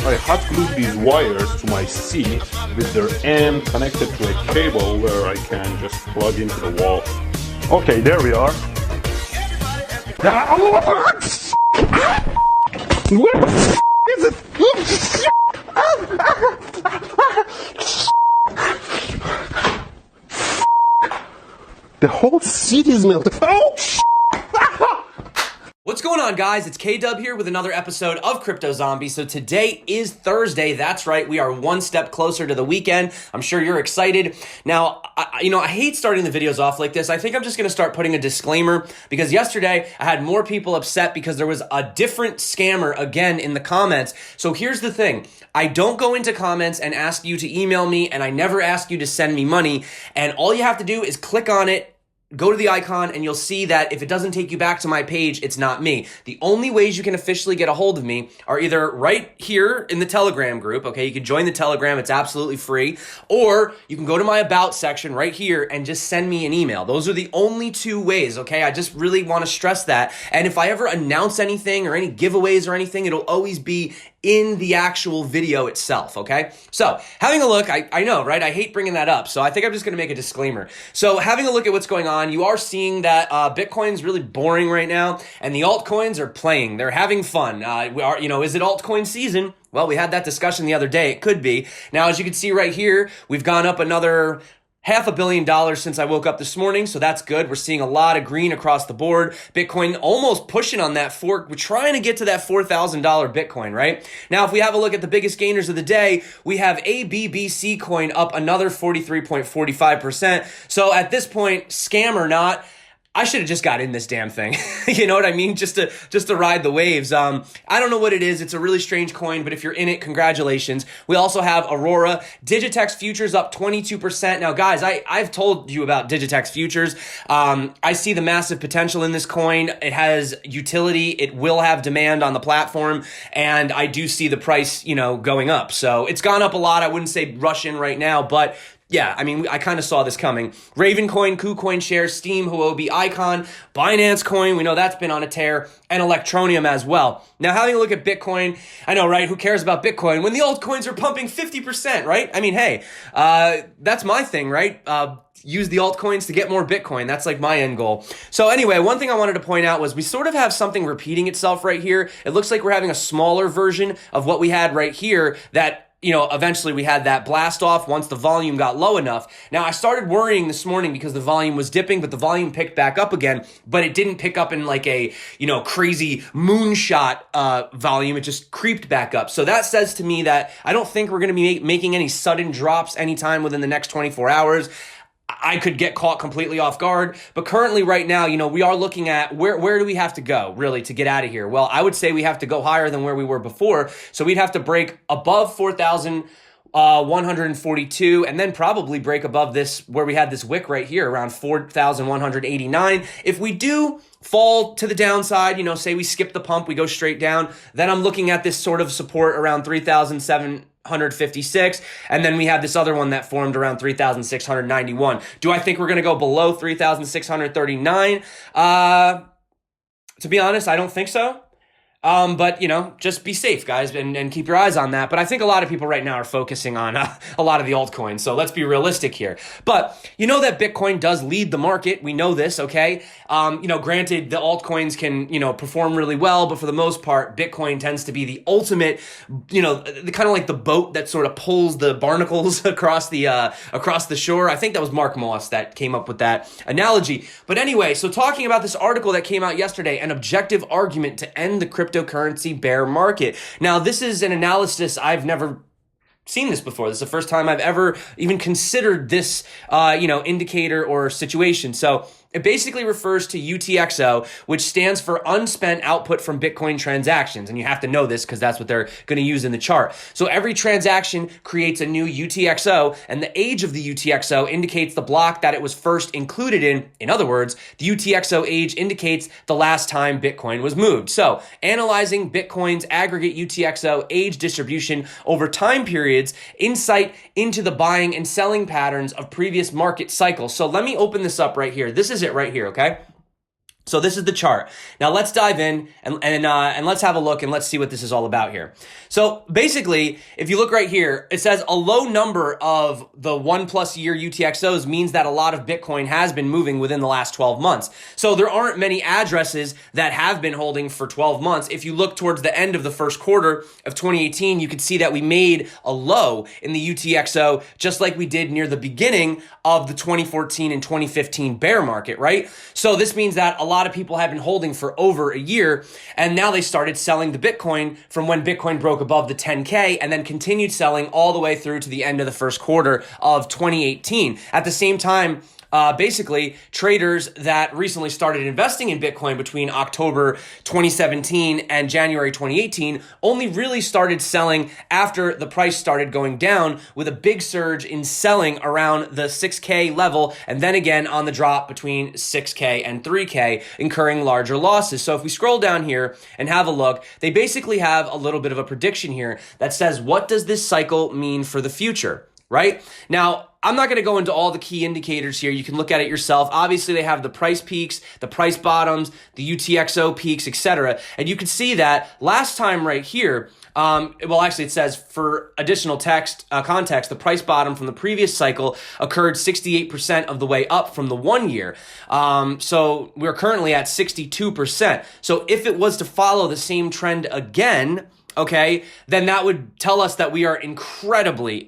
I hot glued these wires to my seat with their end connected to a cable where I can just plug into the wall. Okay, there we are. Where the f is it? The whole seat is melted. Oh, What's going on, guys? It's K-Dub here with another episode of Crypto Zombie. So today is Thursday. That's right. We are one step closer to the weekend. I'm sure you're excited. Now, I hate starting the videos off like this. I think I'm just going to start putting a disclaimer because yesterday I had more people upset because there was a different scammer again in the comments. So here's the thing. I don't go into comments and ask you to email me, and I never ask you to send me money. And all you have to do is click on it, go to the icon, and you'll see that if it doesn't take you back to my page, it's not me. The only ways you can officially get a hold of me are either right here in the Telegram group, okay? You can join the Telegram, it's absolutely free, or you can go to my About section right here and just send me an email. Those are the only two ways, okay? I just really want to stress that. And if I ever announce anything or any giveaways or anything, it'll always be in the actual video itself, okay? So, having a look, I know, right? I hate bringing that up, so I think I'm just gonna make a disclaimer. So, having a look at what's going on, you are seeing that Bitcoin's really boring right now, and the altcoins are playing. They're having fun. Is it altcoin season? Well, we had that discussion the other day. It could be. Now, as you can see right here, we've gone up another $500 million since I woke up this morning, so that's good. We're seeing a lot of green across the board. Bitcoin almost pushing on that fork. We're trying to get to that $4,000 Bitcoin, right? Now, if we have a look at the biggest gainers of the day, we have ABBC coin up another 43.45%. So at this point, scam or not, I should have just got in this damn thing. You know what I mean? Just to ride the waves. I don't know what it is. It's a really strange coin, but if you're in it, congratulations. We also have Aurora. Digitex futures up 22%. Now, guys, I've told you about Digitex futures. I see the massive potential in this coin. It has utility. It will have demand on the platform, and I do see the price, going up. So it's gone up a lot. I wouldn't say rush in right now, but yeah, I mean, I kind of saw this coming. Raven Coin, KuCoin Shares, Steam, Huobi, Icon, Binance Coin, we know that's been on a tear, and Electroneum as well. Now, having a look at Bitcoin, I know, right? Who cares about Bitcoin when the altcoins are pumping 50%, right? I mean, hey, that's my thing, right? Use the altcoins to get more Bitcoin. That's like my end goal. So anyway, one thing I wanted to point out was we sort of have something repeating itself right here. It looks like we're having a smaller version of what we had right here that eventually we had that blast off once the volume got low enough. Now, I started worrying this morning because the volume was dipping, but the volume picked back up again, but it didn't pick up in like a, crazy moonshot volume. It just creeped back up. So that says to me that I don't think we're going to be making any sudden drops anytime within the next 24 hours. I could get caught completely off guard, but currently right now, we are looking at where do we have to go really to get out of here? Well, I would say we have to go higher than where we were before. So we'd have to break above 4,142 and then probably break above this where we had this wick right here around 4,189. If we do fall to the downside, say we skip the pump, we go straight down, then I'm looking at this sort of support around 3,756, and then we have this other one that formed around 3,691. Do I think we're going to go below 3,639? To be honest, I don't think so. But just be safe, guys, and keep your eyes on that. But I think a lot of people right now are focusing on a lot of the altcoins. So let's be realistic here. But that Bitcoin does lead the market. We know this, okay? Granted, the altcoins can, perform really well, but for the most part, Bitcoin tends to be the ultimate, kind of like the boat that sort of pulls the barnacles across the shore. I think that was Mark Moss that came up with that analogy. But anyway, so talking about this article that came out yesterday, an objective argument to end the cryptocurrency bear market. Now, this is an analysis I've never seen this before. This is the first time I've ever even considered this, indicator or situation. So it basically refers to UTXO, which stands for unspent output from Bitcoin transactions. And you have to know this because that's what they're going to use in the chart. So every transaction creates a new UTXO, and the age of the UTXO indicates the block that it was first included in. In other words, the UTXO age indicates the last time Bitcoin was moved. So analyzing Bitcoin's aggregate UTXO age distribution over time periods, insight into the buying and selling patterns of previous market cycles. So let me open this up right here. This is it right here, okay? So this is the chart. Now let's dive in and let's have a look and let's see what this is all about here. So basically, if you look right here, it says a low number of the 1+ year UTXOs means that a lot of Bitcoin has been moving within the last 12 months. So there aren't many addresses that have been holding for 12 months. If you look towards the end of the first quarter of 2018, you could see that we made a low in the UTXO just like we did near the beginning of the 2014 and 2015 bear market, right? So this means that a lot of people have been holding for over a year, and now they started selling the Bitcoin from when Bitcoin broke above the 10K and then continued selling all the way through to the end of the first quarter of 2018. At the same time, basically, traders that recently started investing in Bitcoin between October 2017 and January 2018 only really started selling after the price started going down, with a big surge in selling around the 6K level, and then again on the drop between 6K and 3K, incurring larger losses. So if we scroll down here and have a look, they basically have a little bit of a prediction here that says, what does this cycle mean for the future, right? Now, I'm not going to go into all the key indicators here. You can look at it yourself. Obviously, they have the price peaks, the price bottoms, the UTXO peaks, etc. And you can see that last time right here, well, actually, it says for additional context, the price bottom from the previous cycle occurred 68% of the way up from the 1 year. So we're currently at 62%. So if it was to follow the same trend again, okay, then that would tell us that we are incredibly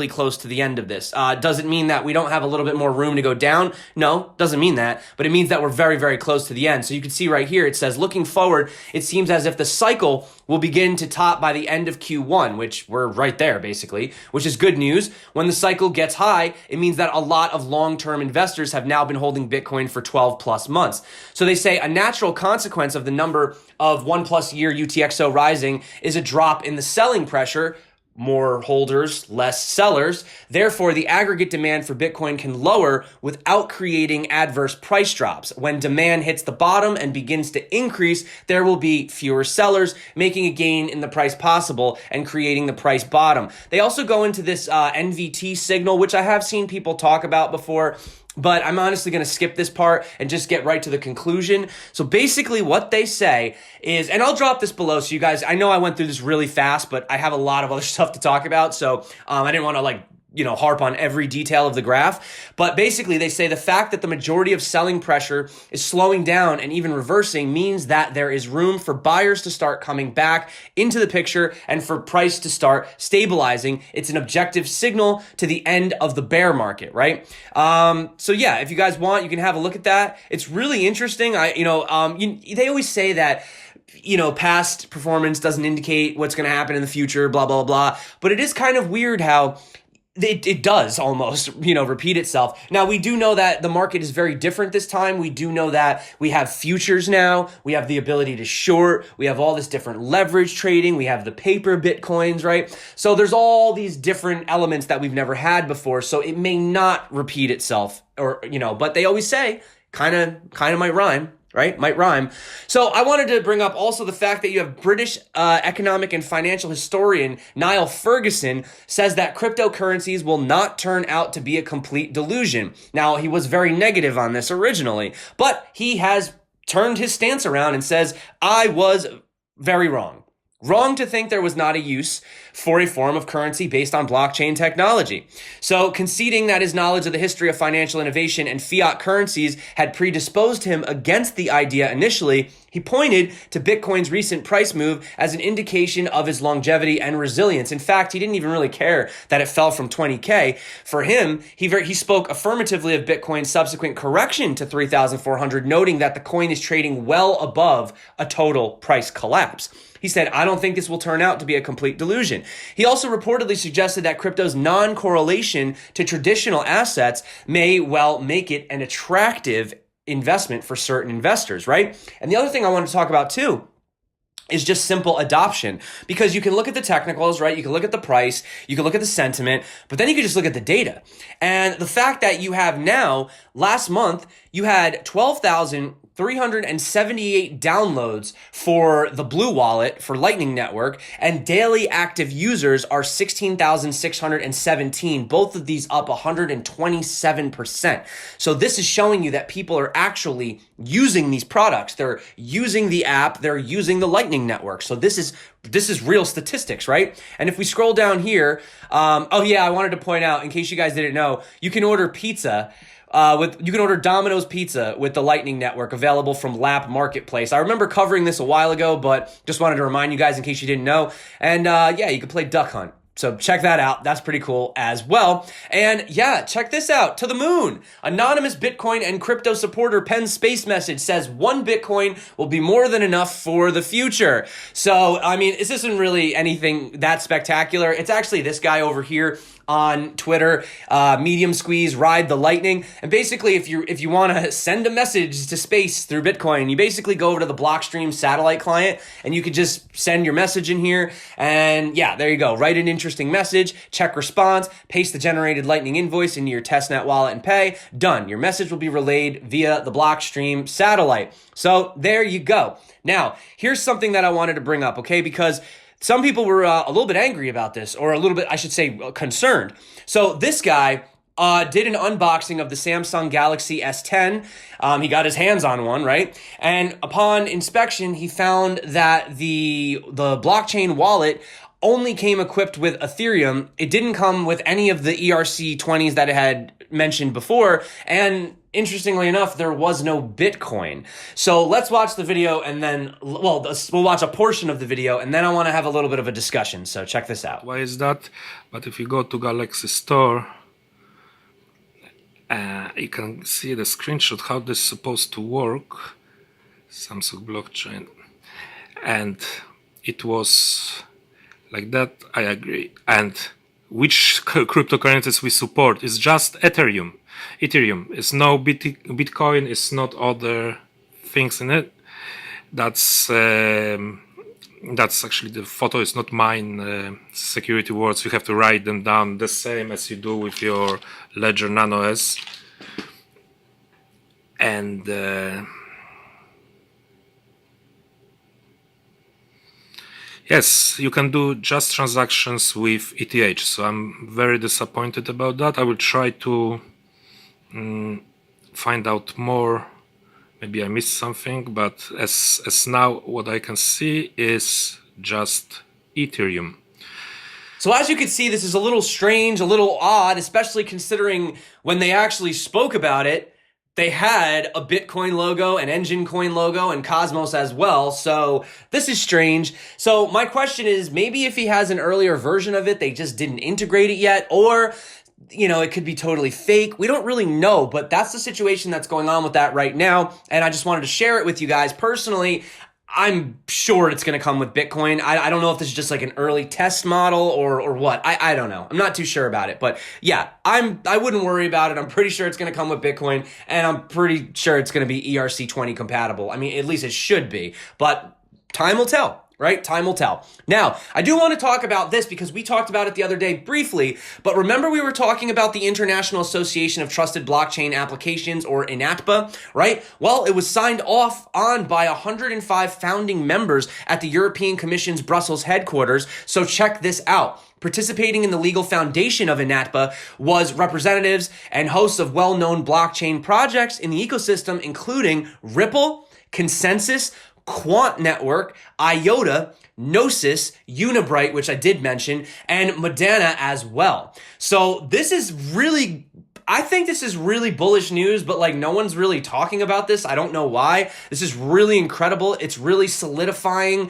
close to the end of this. Does it mean that we don't have a little bit more room to go down? No, doesn't mean that, but it means that we're very close to the end. So you can see right here, it says, looking forward, it seems as if the cycle will begin to top by the end of Q1, which we're right there basically, which is good news. When the cycle gets high, it means that a lot of long-term investors have now been holding Bitcoin for 12 plus months. So they say a natural consequence of the number of 1+ year UTXO rising is a drop in the selling pressure. More holders, less sellers. Therefore, the aggregate demand for Bitcoin can lower without creating adverse price drops. When demand hits the bottom and begins to increase, there will be fewer sellers, making a gain in the price possible and creating the price bottom. They also go into this NVT signal, which I have seen people talk about before, but I'm honestly going to skip this part and just get right to the conclusion. So basically what they say is, and I'll drop this below so you guys, I know I went through this really fast, but I have a lot of other stuff to talk about. So I didn't want to harp on every detail of the graph. But basically they say the fact that the majority of selling pressure is slowing down and even reversing means that there is room for buyers to start coming back into the picture and for price to start stabilizing. It's an objective signal to the end of the bear market, right? So yeah, if you guys want, you can have a look at that. It's really interesting. They always say that past performance doesn't indicate what's going to happen in the future, blah, blah, blah. But it is kind of weird how it does almost, repeat itself. Now, we do know that the market is very different this time. We do know that we have futures now. We have the ability to short. We have all this different leverage trading. We have the paper Bitcoins, right? So there's all these different elements that we've never had before. So it may not repeat itself but they always say kind of might rhyme. Right? Might rhyme. So I wanted to bring up also the fact that you have British economic and financial historian Niall Ferguson says that cryptocurrencies will not turn out to be a complete delusion. Now, he was very negative on this originally, but he has turned his stance around and says, I was very wrong. Wrong to think there was not a use for a form of currency based on blockchain technology. So conceding that his knowledge of the history of financial innovation and fiat currencies had predisposed him against the idea initially, he pointed to Bitcoin's recent price move as an indication of his longevity and resilience. In fact, he didn't even really care that it fell from 20K. For him, he spoke affirmatively of Bitcoin's subsequent correction to 3,400, noting that the coin is trading well above a total price collapse. He said, I don't think this will turn out to be a complete delusion. He also reportedly suggested that crypto's non-correlation to traditional assets may well make it an attractive investment for certain investors, right? And the other thing I want to talk about too is just simple adoption, because you can look at the technicals, right? You can look at the price, you can look at the sentiment, but then you can just look at the data. And the fact that you have now, last month, you had 12,000 378 downloads for the Bluewallet for Lightning Network, and daily active users are 16,617. Both of these up 127%. So this is showing you that people are actually using these products. They're using the app. They're using the Lightning Network. So this is real statistics, right? And if we scroll down here, oh yeah, I wanted to point out, in case you guys didn't know, you can order pizza. You can order Domino's Pizza with the Lightning Network, available from Lap Marketplace. I remember covering this a while ago, but just wanted to remind you guys in case you didn't know. And yeah, you can play Duck Hunt. So check that out. That's pretty cool as well. And yeah, check this out. To the moon. Anonymous Bitcoin and crypto supporter pens space message, says 1 Bitcoin will be more than enough for the future. So, I mean, this isn't really anything that spectacular. It's actually this guy over here on Twitter, Medium Squeeze, Ride the Lightning. And basically, if you want to send a message to space through Bitcoin, you basically go over to the Blockstream satellite client, and you could just send your message in here. And yeah, there you go. Write an interesting message, check response, paste the generated Lightning invoice into your testnet wallet and pay. Done. Your message will be relayed via the Blockstream satellite. So there you go. Now, here's something that I wanted to bring up, okay? Because some people were a little bit angry about this, or a little bit, I should say, concerned. So this guy did an unboxing of the Samsung Galaxy S10. He got his hands on one, right? And upon inspection, he found that the blockchain wallet only came equipped with Ethereum. It didn't come with any of the ERC20s that it had mentioned before. And interestingly enough, there was no Bitcoin. So let's watch the video, and then, well, we'll watch a portion of the video, and then I want to have a little bit of a discussion. So check this out. Why is that? But if you go to Galaxy Store, you can see the screenshot how this is supposed to work. Samsung blockchain. And it was like that, I agree. And which cryptocurrencies we support is just Ethereum. Ethereum is no Bitcoin, it's not other things in it. That's actually, the photo is not mine. Security words, you have to write them down the same as you do with your Ledger Nano S. And yes, you can do just transactions with ETH, so I'm very disappointed about that. I will try to find out more. Maybe I missed something, but as now what I can see is just Ethereum. So as you can see, this is a little strange, a little odd, especially considering when they actually spoke about it, they had a Bitcoin logo, an Engine Coin logo, and Cosmos as well. So this is strange. So my question is, maybe if he has an earlier version of it, they just didn't integrate it yet, or, you know, it could be totally fake. We don't really know, but that's the situation that's going on with that right now. And I just wanted to share it with you guys. Personally, I'm sure it's going to come with Bitcoin. I don't know if this is just like an early test model or what. I don't know. I'm not too sure about it. But yeah, I wouldn't worry about it. I'm pretty sure it's going to come with Bitcoin, and I'm pretty sure it's going to be ERC20 compatible. I mean, at least it should be. But time will tell. Right? Time will tell. Now, I do want to talk about this because we talked about it the other day briefly, but remember we were talking about the International Association of Trusted Blockchain Applications, or INATBA, right? Well, it was signed off on by 105 founding members at the European Commission's Brussels headquarters, so check this out. Participating in the legal foundation of INATBA was representatives and hosts of well-known blockchain projects in the ecosystem, including Ripple, Consensus, Quant Network, IOTA, Gnosis, Unibright, which I did mention, and Modana as well. So this is really, I think this is really bullish news, but like no one's really talking about this. I don't know why. This is really incredible. It's really solidifying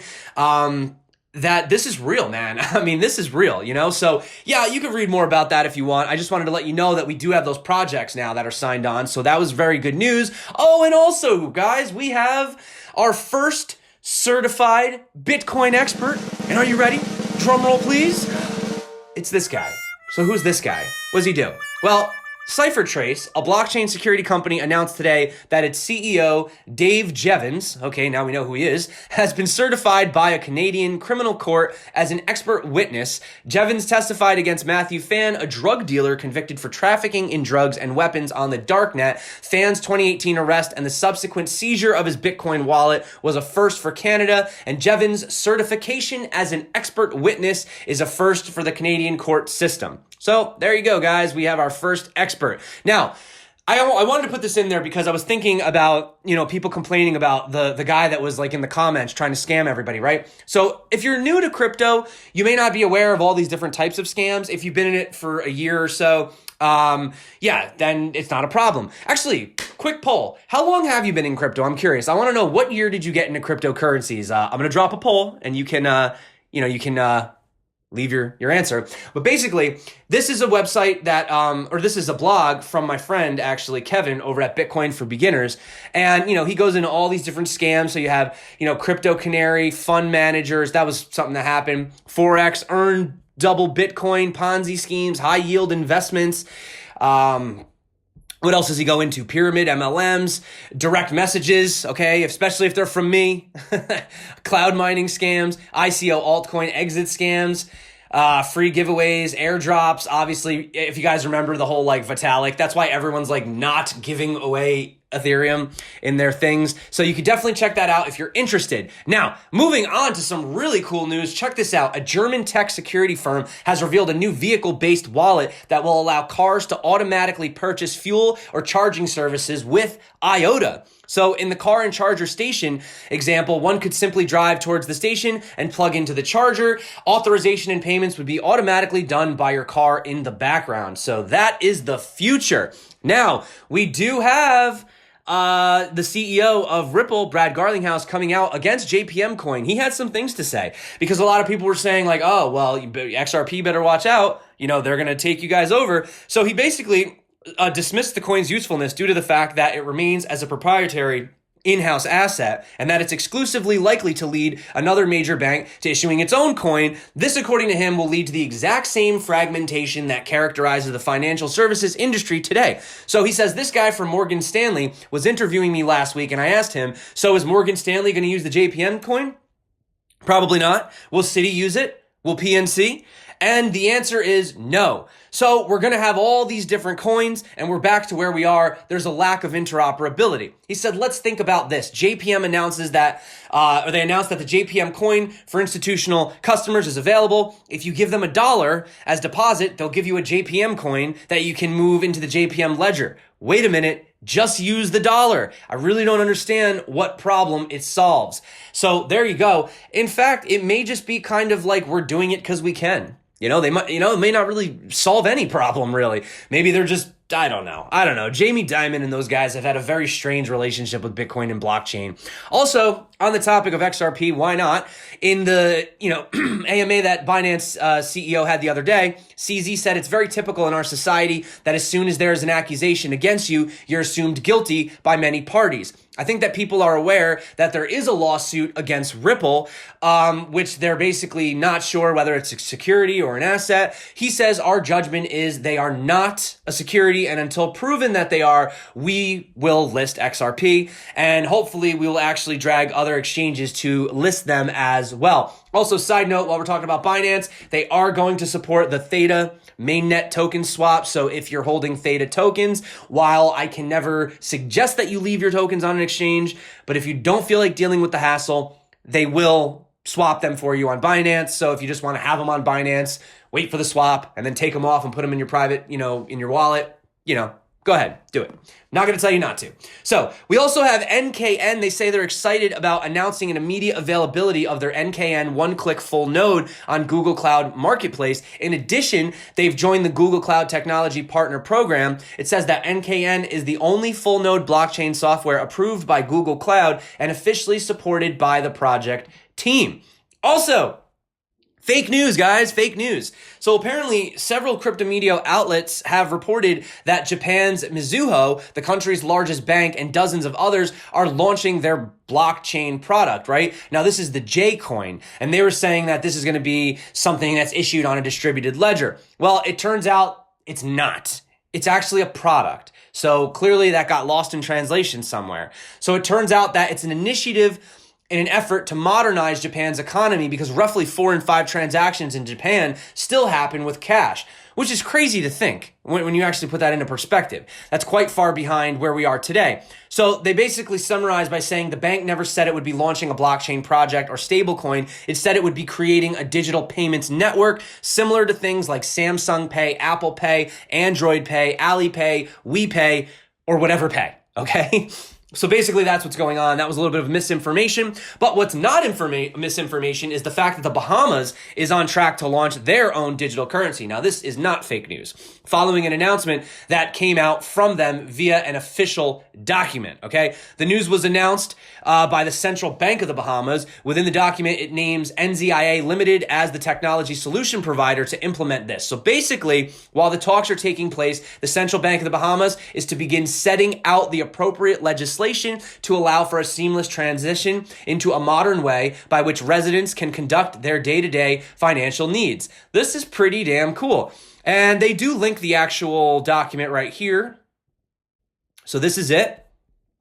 that this is real, man. I mean, this is real, you know? So yeah, you can read more about that if you want. I just wanted to let you know that we do have those projects now that are signed on. So that was very good news. Oh, and also, guys, we have our first certified Bitcoin expert. And are you ready? Drum roll, please. It's this guy. So who's this guy? What does he do? Well, CipherTrace, a blockchain security company, announced today that its CEO, Dave Jevons, okay, now we know who he is, has been certified by a Canadian criminal court as an expert witness. Jevons testified against Matthew Fan, a drug dealer convicted for trafficking in drugs and weapons on the darknet. Fan's 2018 arrest and the subsequent seizure of his Bitcoin wallet was a first for Canada, and Jevons' certification as an expert witness is a first for the Canadian court system. So there you go, guys. We have our first expert. Now, I wanted to put this in there because I was thinking about, people complaining about the guy that was like in the comments trying to scam everybody, right? So if you're new to crypto, you may not be aware of all these different types of scams. If you've been in it for a year or so, then it's not a problem. Actually, quick poll. How long have you been in crypto? I'm curious. I want to know, what year did you get into cryptocurrencies? I'm going to drop a poll and you can, leave your answer. But basically, this is a website that, or this is a blog from my friend, actually, Kevin, over at Bitcoin for Beginners. And, he goes into all these different scams. So you have, Crypto Canary, fund managers. That was something that happened. Forex, earn double Bitcoin, Ponzi schemes, high yield investments. What else does he go into? Pyramid, MLMs, direct messages, okay, especially if they're from me, cloud mining scams, ICO altcoin exit scams, free giveaways, airdrops. Obviously, if you guys remember the whole Vitalik, that's why everyone's not giving away Ethereum in their things. So you can definitely check that out if you're interested. Now, moving on to some really cool news. Check this out. A German tech security firm has revealed a new vehicle-based wallet that will allow cars to automatically purchase fuel or charging services with IOTA. So in the car and charger station example, one could simply drive towards the station and plug into the charger. Authorization and payments would be automatically done by your car in the background. So that is the future. Now, we do have the CEO of Ripple, Brad Garlinghouse, coming out against JPM Coin. He had some things to say because a lot of people were saying XRP better watch out. They're going to take you guys over. So he basically dismissed the coin's usefulness due to the fact that it remains as a proprietary in-house asset and that it's exclusively likely to lead another major bank to issuing its own coin. This, according to him, will lead to the exact same fragmentation that characterizes the financial services industry today. So he says, this guy from Morgan Stanley was interviewing me last week and I asked him, so is Morgan Stanley going to use the JPM coin? Probably not. Will Citi use it? Will PNC? And the answer is no. So we're going to have all these different coins and we're back to where we are. There's a lack of interoperability. He said, let's think about this. JPM announces that, they announced that the JPM coin for institutional customers is available. If you give them $1 as deposit, they'll give you a JPM coin that you can move into the JPM ledger. Wait a minute. Just use the $1. I really don't understand what problem it solves. So there you go. In fact, it may just be kind of like we're doing it because we can. They might, it may not really solve any problem, really. Maybe they're just, I don't know. Jamie Dimon and those guys have had a very strange relationship with Bitcoin and blockchain. Also, on the topic of XRP, why not? In the, AMA that Binance CEO had the other day, CZ said it's very typical in our society that as soon as there is an accusation against you, you're assumed guilty by many parties. I think that people are aware that there is a lawsuit against Ripple, which they're basically not sure whether it's a security or an asset. He says our judgment is they are not a security, and until proven that they are, we will list XRP, and hopefully we will actually drag other exchanges to list them as well. Also, side note, while we're talking about Binance, they are going to support the THETA mainnet token swap. So if you're holding THETA tokens, while I can never suggest that you leave your tokens on an exchange, but if you don't feel like dealing with the hassle, they will swap them for you on Binance. So if you just want to have them on Binance, wait for the swap and then take them off and put them in your private, in your wallet, go ahead, do it. Not going to tell you not to. So we also have NKN. They say they're excited about announcing an immediate availability of their NKN one-click full node on Google Cloud Marketplace. In addition, they've joined the Google Cloud Technology Partner Program. It says that NKN is the only full node blockchain software approved by Google Cloud and officially supported by the project team. Also, fake news, guys, fake news. So apparently several crypto media outlets have reported that Japan's Mizuho, the country's largest bank, and dozens of others are launching their blockchain product, right? Now this is the J coin, and they were saying that this is going to be something that's issued on a distributed ledger. Well, it turns out it's not. It's actually a product. So clearly that got lost in translation somewhere. So it turns out that it's an initiative in an effort to modernize Japan's economy, because roughly 4 in 5 transactions in Japan still happen with cash, which is crazy to think when you actually put that into perspective. That's quite far behind where we are today. So they basically summarize by saying the bank never said it would be launching a blockchain project or stablecoin. It said it would be creating a digital payments network similar to things like Samsung Pay, Apple Pay, Android Pay, Alipay, WePay, or whatever pay, okay? So basically that's what's going on. That was a little bit of misinformation. But what's not misinformation is the fact that the Bahamas is on track to launch their own digital currency. Now, this is not fake news. Following an announcement that came out from them via an official document, okay? The news was announced by the Central Bank of the Bahamas. Within the document, it names NZIA Limited as the technology solution provider to implement this. So basically, while the talks are taking place, the Central Bank of the Bahamas is to begin setting out the appropriate legislation to allow for a seamless transition into a modern way by which residents can conduct their day-to-day financial needs. This is pretty damn cool. And they do link the actual document right here. So this is it.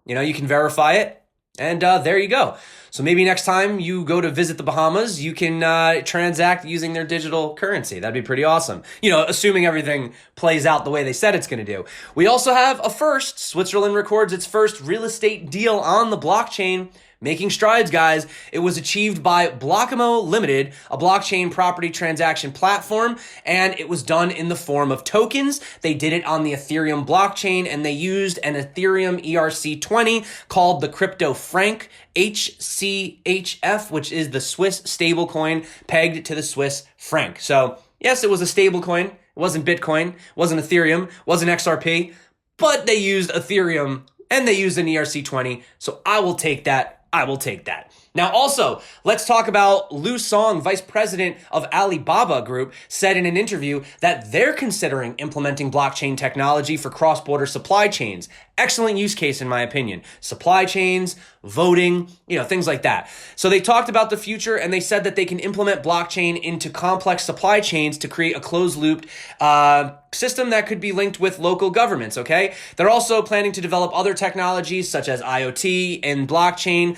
You know, you can verify it. And there you go. So maybe next time you go to visit the Bahamas, you can transact using their digital currency. That'd be pretty awesome. You know, assuming everything plays out the way they said it's going to do. We also have a first. Switzerland records its first real estate deal on the blockchain. Making strides, guys. It was achieved by Blockimo Limited, a blockchain property transaction platform, and it was done in the form of tokens. They did it on the Ethereum blockchain, and they used an Ethereum ERC20 called the crypto franc, HCHF, which is the Swiss stablecoin pegged to the Swiss franc. So, yes, it was a stablecoin. It wasn't Bitcoin, wasn't Ethereum, wasn't XRP, but they used Ethereum and they used an ERC20. So I will take that. I will take that. Now, also, let's talk about Liu Song, vice president of Alibaba Group, said in an interview that they're considering implementing blockchain technology for cross-border supply chains. Excellent use case, in my opinion. Supply chains, voting, you know, things like that. So they talked about the future, and they said that they can implement blockchain into complex supply chains to create a closed-loop system that could be linked with local governments, okay? They're also planning to develop other technologies such as IoT and blockchain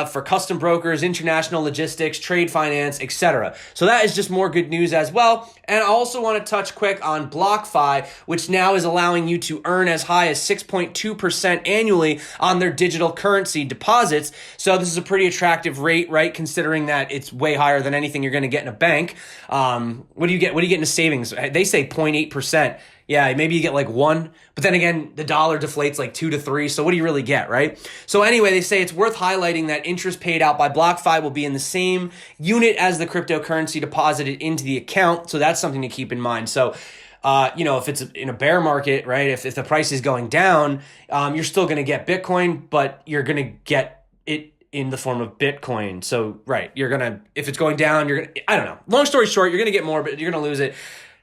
for custom brokers, international logistics, trade finance, etc. So that is just more good news as well. And I also want to touch quick on BlockFi, which now is allowing you to earn as high as 6.2% annually on their digital currency deposits. So this is a pretty attractive rate, right? Considering that it's way higher than anything you're going to get in a bank. What do you get? What do you get in a savings? They say 0.8%. Yeah, maybe you get like 1, but then again, the dollar deflates like 2 to 3. So what do you really get, right? So anyway, they say it's worth highlighting that interest paid out by BlockFi will be in the same unit as the cryptocurrency deposited into the account. So that's something to keep in mind. So, you know, if it's in a bear market, right? If the price is going down, you're still going to get Bitcoin, but you're going to get it in the form of Bitcoin. So, right, you're going to, if it's going down, you're going to, I don't know. Long story short, you're going to get more, but you're going to lose it.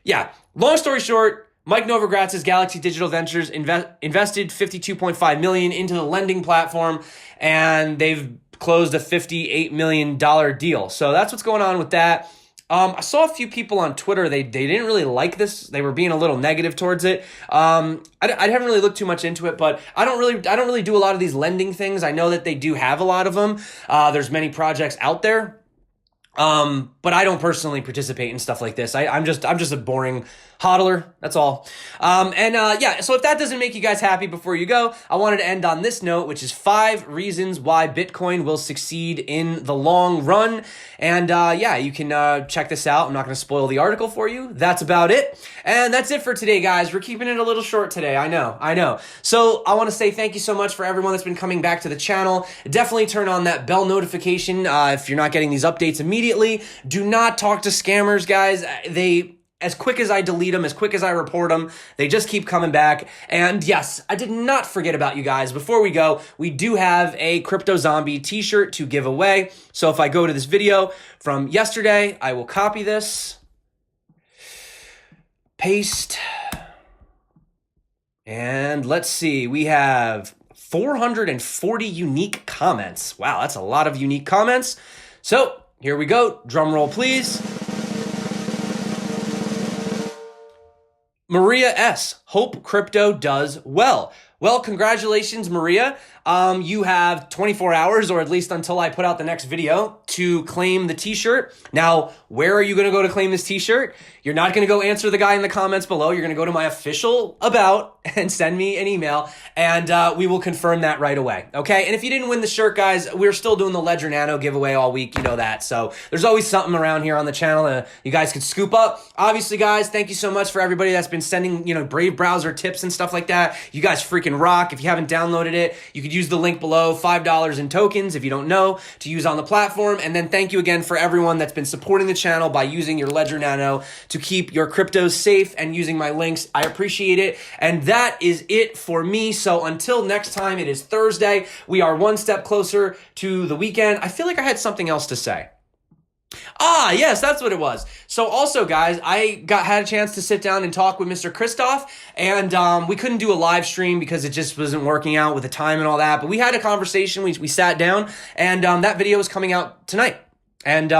Yeah. Long story short, Mike Novogratz's Galaxy Digital Ventures invested $52.5 million into the lending platform, and they've closed a $58 million deal. So that's what's going on with that. I saw a few people on Twitter, they didn't really like this. They were being a little negative towards it. I haven't really looked too much into it, but I don't really do a lot of these lending things. I know that they do have a lot of them. There's many projects out there. But I don't personally participate in stuff like this. I'm just a boring hodler. That's all. Yeah, so if that doesn't make you guys happy before you go, I wanted to end on this note, which is 5 reasons why Bitcoin will succeed in the long run. And, yeah, you can, check this out. I'm not going to spoil the article for you. That's about it. And that's it for today, guys. We're keeping it a little short today. I know. So I want to say thank you so much for everyone that's been coming back to the channel. Definitely turn on that bell notification, if you're not getting these updates immediately. Do not talk to scammers, guys. As quick as I delete them, as quick as I report them, they just keep coming back. And yes, I did not forget about you guys. Before we go, we do have a Crypto Zombie t-shirt to give away. So if I go to this video from yesterday, I will copy this, paste, and let's see, we have 440 unique comments. Wow, that's a lot of unique comments. So here we go. Drum roll, please. Maria S. Hope crypto does well. Well, congratulations, Maria. You have 24 hours, or at least until I put out the next video, to claim the t-shirt. Now, where are you going to go to claim this t-shirt? You're not going to go answer the guy in the comments below. You're going to go to my official about and send me an email, and we will confirm that right away. Okay? And if you didn't win the shirt, guys, we're still doing the Ledger Nano giveaway all week. You know that. So there's always something around here on the channel you guys could scoop up. Obviously, guys, thank you so much for everybody that's been sending, Brave browser tips and stuff like that. You guys freaking rock. If you haven't downloaded it, you could use the link below, $5 in tokens if you don't know, to use on the platform. And then thank you again for everyone that's been supporting the channel by using your Ledger Nano to keep your cryptos safe and using my links. I appreciate it. And that is it for me. So until next time, it is Thursday. We are one step closer to the weekend. I feel like I had something else to say. Yes, that's what it was. So also, guys, I had a chance to sit down and talk with Mr. Christoph, and we couldn't do a live stream because it just wasn't working out with the time and all that. But we had a conversation. We sat down, and that video is coming out tonight. And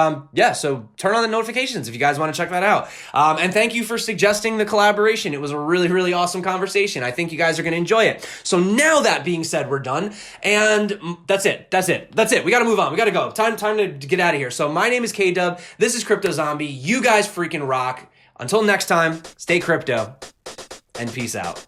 so turn on the notifications if you guys want to check that out. And thank you for suggesting the collaboration. It was a really, really awesome conversation. I think you guys are going to enjoy it. So now that being said, we're done. And that's it. We got to move on. We got to go. Time to get out of here. So my name is K-Dub. This is Crypto Zombie. You guys freaking rock. Until next time, stay crypto and peace out.